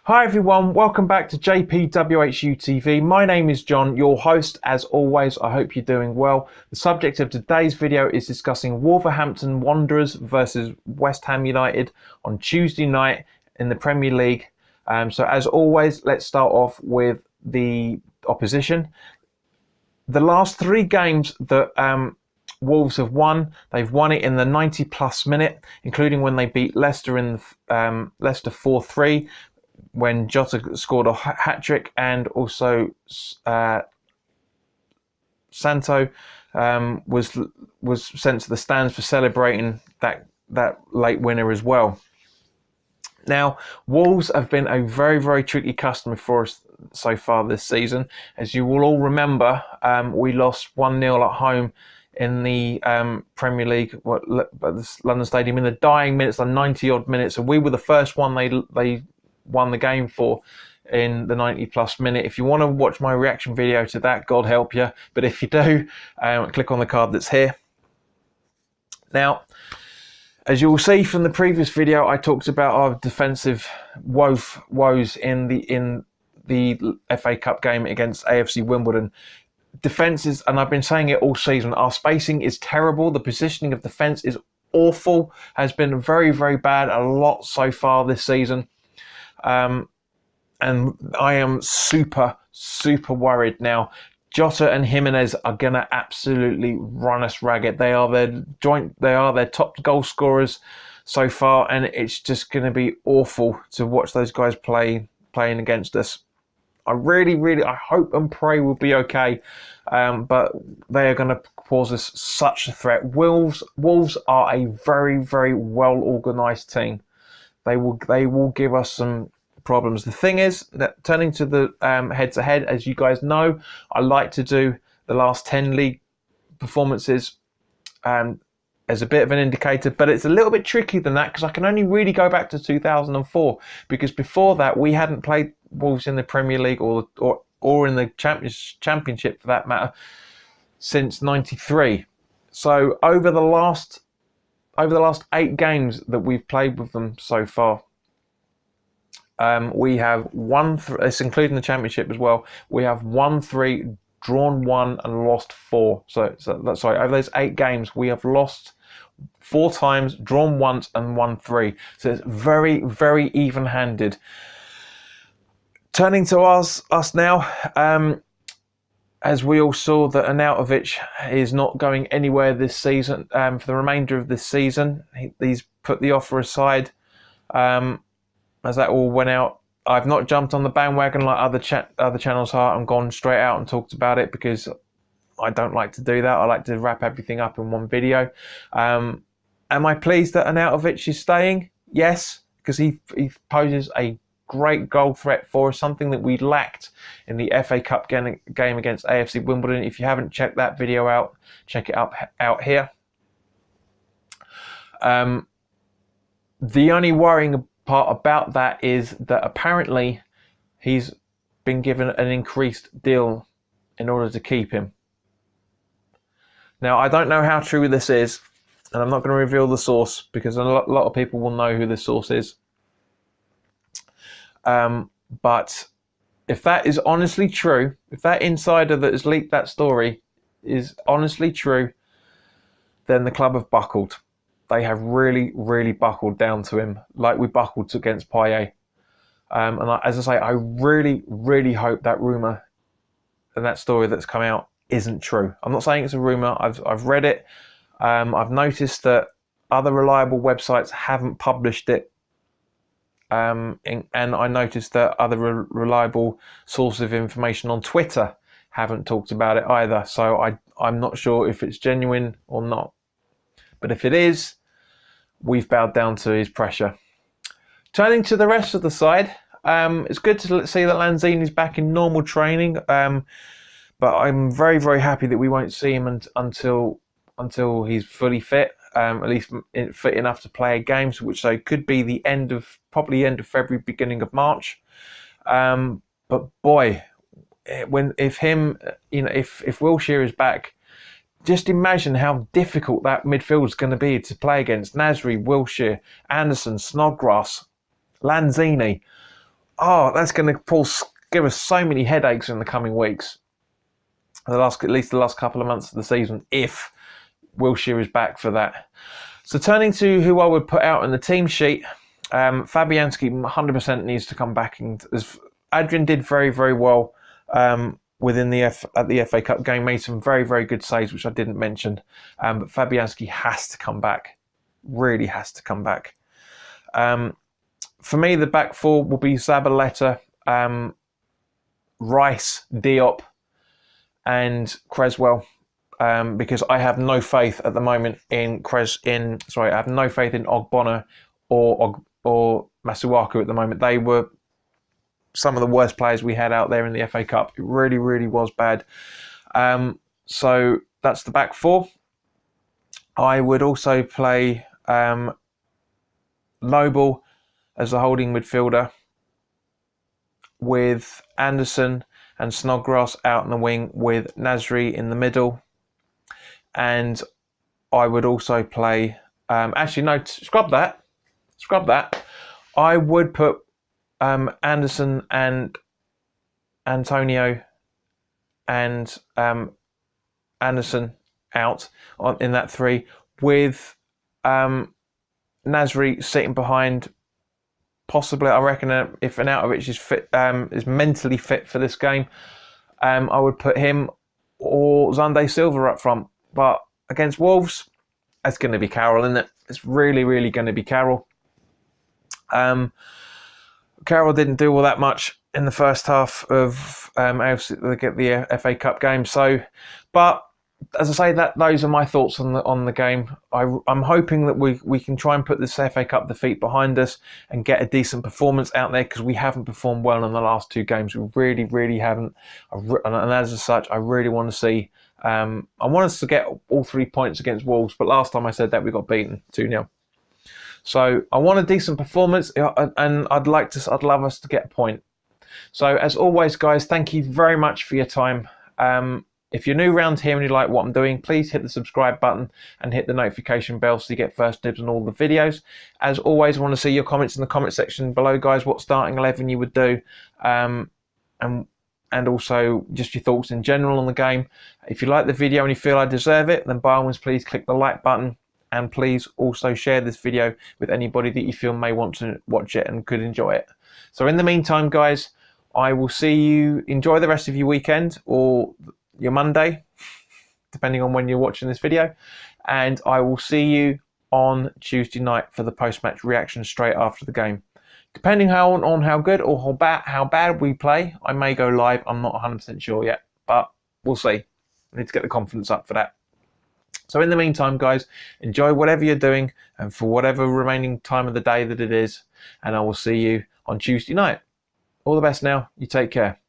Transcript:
Hi everyone, welcome back to JPWHU TV. My name is John, your host as always. I hope you're doing well. The subject of today's video is discussing Wolverhampton Wanderers versus West Ham United on Tuesday night in the Premier League. So as always, let's start off with the opposition. The last three games that Wolves have won, they've won it in the 90-plus minute, including when they beat Leicester in Leicester 4-3. When Jota scored a hat-trick, and also Santo was sent to the stands for celebrating that late winner as well. Now, Wolves have been a very, very tricky customer for us so far this season. As you will all remember, we lost 1-0 at home in the Premier League at the London Stadium in the dying minutes, the 90-odd minutes, and we were the first one they won the game for in the 90-plus minute. If you want to watch my reaction video to that, God help you. But if you do, click on the card that's here. Now, as you will see from the previous video, I talked about our defensive woes in the FA Cup game against AFC Wimbledon. Defences, and I've been saying it all season, our spacing is terrible. The positioning of defence is awful, has been very, very bad a lot so far this season. And I am super, super worried now. Jota and Jimenez are going to absolutely run us ragged. They are their top goal scorers so far, and it's just going to be awful to watch those guys playing against us. I really, I hope and pray we'll be okay, but they are going to cause us such a threat. Wolves are a very, very well organised team. They will give us some problems. The thing is that turning to the head-to-head, as you guys know, I like to do the last 10 league performances as a bit of an indicator, but it's a little bit tricky than that because I can only really go back to 2004, because before that we hadn't played Wolves in the Premier League or in the Championship for that matter since '93. So over the last 8 games that we've played with them so far, we have won, it's including the Championship as well, we have won 3, drawn 1 and lost 4. So that's sorry, over those 8 games we have lost 4 times, drawn once and won 3. So it's very, very even-handed. Turning to us now, as we all saw that Arnautovic is not going anywhere this season, for the remainder of this season. He's put the offer aside. As that all went out, I've not jumped on the bandwagon like other channels are and gone straight out and talked about it, because I don't like to do that. I like to wrap everything up in one video. Am I pleased that Arnautovic is staying? Yes, because he poses a great goal threat for us, something that we lacked in the FA Cup game against AFC Wimbledon. If you haven't checked that video out, check it out here. The only worrying part about that is that apparently he's been given an increased deal in order to keep him. Now, I don't know how true this is, and I'm not going to reveal the source because a lot of people will know who the source is. But if that is honestly true, if that insider that has leaked that story is honestly true, then the club have buckled. They have really, really buckled down to him, like we buckled against Payet. As I say, I really, really hope that rumour and that story that's come out isn't true. I'm not saying it's a rumour. I've read it. I've noticed that other reliable websites haven't published it. And I noticed that other reliable sources of information on Twitter haven't talked about it either. So I'm not sure if it's genuine or not. But if it is, we've bowed down to his pressure. Turning to the rest of the side, it's good to see that Lanzini's back in normal training. But I'm very, very happy that we won't see him until he's fully fit, at least fit enough to play a game, which so could be probably end of February, beginning of March. But boy, if Wilshere is back, just imagine how difficult that midfield is going to be to play against. Nasri, Wilshere, Anderson, Snodgrass, Lanzini. oh, that's going to give us so many headaches in the coming weeks. At least the last couple of months of the season, if Wilshere is back for that. So turning to who I would put out on the team sheet, Fabianski 100% needs to come back. And as Adrian did very, very well within at the FA Cup game, made some very, very good saves, which I didn't mention. But Fabianski has to come back. Really has to come back. For me, the back four will be Zabaleta, Rice, Diop, and Creswell, because I have no faith at the moment I have no faith in Ogbonna or Masuaku at the moment. They were some of the worst players we had out there in the FA Cup. It really, really was bad. So that's the back four. I would also play Noble as the holding midfielder, with Anderson and Snodgrass out in the wing, with Nasri in the middle. And I would also play, scrub that. I would put Anderson and Antonio and Anderson out in that three, with Nasri sitting behind. Possibly, I reckon, if Arnautovic is fit, is mentally fit for this game, I would put him or Xande Silva up front. But against Wolves, it's going to be Carroll, isn't it? It's really, really going to be Carroll. Carroll didn't do all that much in the first half of the FA Cup game. So, but as I say, those are my thoughts on the game. I'm hoping that we can try and put this FA Cup defeat behind us and get a decent performance out there, because we haven't performed well in the last two games. We really, really haven't. And as such, I really want to see. I want us to get all 3 points against Wolves, but last time I said that we got beaten 2-0. So I want a decent performance, and I'd love us to get a point. So as always, guys, thank you very much for your time. If you're new around here and you like what I'm doing, please hit the subscribe button and hit the notification bell so you get first dibs on all the videos. As always, I want to see your comments in the comment section below, guys, what starting 11 you would do, and also just your thoughts in general on the game. If you like the video and you feel I deserve it, then by all means, please click the like button, and please also share this video with anybody that you feel may want to watch it and could enjoy it. So in the meantime, guys, I will see you. Enjoy the rest of your weekend or your Monday, depending on when you're watching this video, and I will see you on Tuesday night for the post-match reaction straight after the game. Depending on how good or how bad we play, I may go live. I'm not 100% sure yet, but we'll see. I need to get the confidence up for that. So in the meantime, guys, enjoy whatever you're doing and for whatever remaining time of the day that it is, and I will see you on Tuesday night. All the best now. You take care.